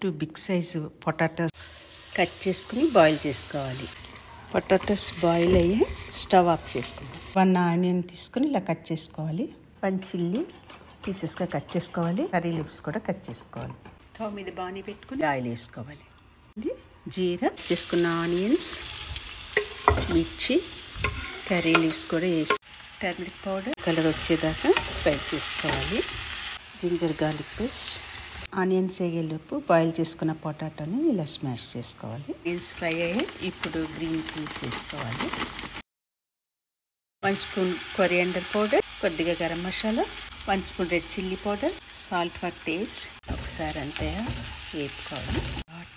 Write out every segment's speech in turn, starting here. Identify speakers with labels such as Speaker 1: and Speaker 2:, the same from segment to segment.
Speaker 1: 2 big size potatoes cut చేసుకుని boil చేసుకోవాలి. Potatoes boil అయ్యి స్టవ్ ఆఫ్ చేసుకుందాం. 1 ఆనియన్ తీసుకుని ఇలా కట్ చేసుకోవాలి. 1 చిల్లీ పీసెస్గా కట్ చేసుకోవాలి. కర్రీ లీవ్స్ కూడా కట్ చేసుకోవాలి. స్టవ్ మీద బాణీ పెట్టుకుని ఆయిల్ వేసుకోవాలి. ఇది జీరా, చేసుకున్న ఆనియన్స్, మిర్చి, కర్రీ లీవ్స్ కూడా వేసి టర్మరిక్ పౌడర్ కలర్ వచ్చేదాకా ఫ్రై చేసుకోవాలి. జింజర్ గార్లిక్ పేస్ట్, ఆనియన్స్ వేగేలోపు బాయిల్ చేసుకున్న పొటాటోని ఇలా స్మాష్ చేసుకోవాలి. ఆనియన్స్ ఫ్రై అయ్యి ఇప్పుడు గ్రీన్ పీస్ వేసుకోవాలి. 1 స్పూన్ కొరియాండర్ పౌడర్, కొద్దిగా garam masala, 1 spoon red chilli powder, salt for taste. ఒకసారి అంతా వేపుకోవాలి.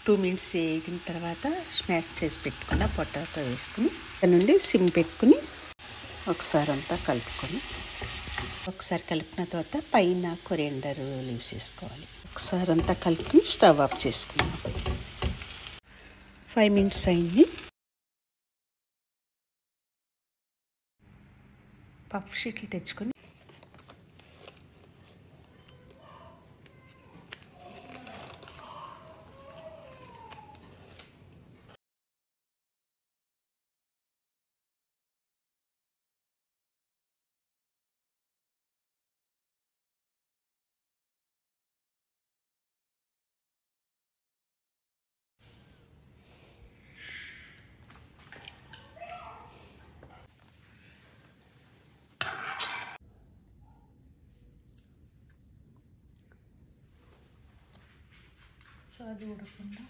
Speaker 1: 2 మినిట్స్ వేగిన తర్వాత స్మాష్ చేసి పెట్టుకున్న పొటాటో వేసుకుని దాని నుండి సిమ్ పెట్టుకుని ఒకసారి అంతా కలుపుకొని ఒకసారి కలిపిన తర్వాత పైన కొరియాండర్ లీవ్స్ వేసుకోవాలి. ఒకసారి అంతా కలుపుకొని స్టవ్ ఆఫ్ చేసుకున్నాం. 5 మినిట్స్ అయింది. పఫ్ షీట్లు తెచ్చుకొని అది ఉడకుండా